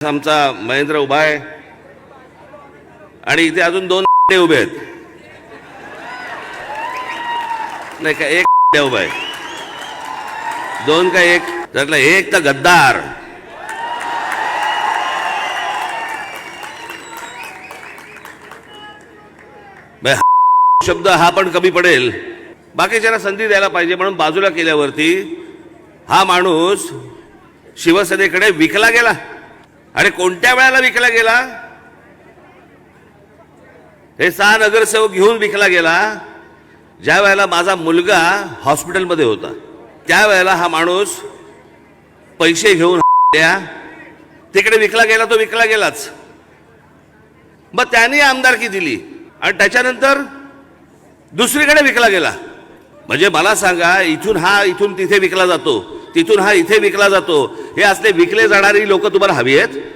आमचा महेंद्र उभा आहे आणि इथे अजून दोन उभे आहेत. नाही का एक उभा आहे, दोन का एक, त्यातला एक तर गद्दार. शब्द हा पण कमी पडेल. बाकीच्यांना संधी द्यायला पाहिजे म्हणून बाजूला केल्यावरती हा माणूस शिवसेनेकडे विकला गेला. आणि कोणत्या वेळेला विकला गेला? हे 6 नगरसेवक घेऊन विकला गेला ज्या वेळेला माझा मुलगा हॉस्पिटलमध्ये होता. त्यावेळेला हा माणूस पैसे घेऊन तिकडे विकला गेला. तो विकला गेलाच. मग त्यांनी आमदारकी दिली आणि त्याच्यानंतर दुसरीकडे विकला गेला. म्हणजे मला सांगा, इथून तिथे विकला जातो, तिथून हा इथे विकला जातो. हे असले विकले जाणारी लोक तुम्हाला हवी आहेत?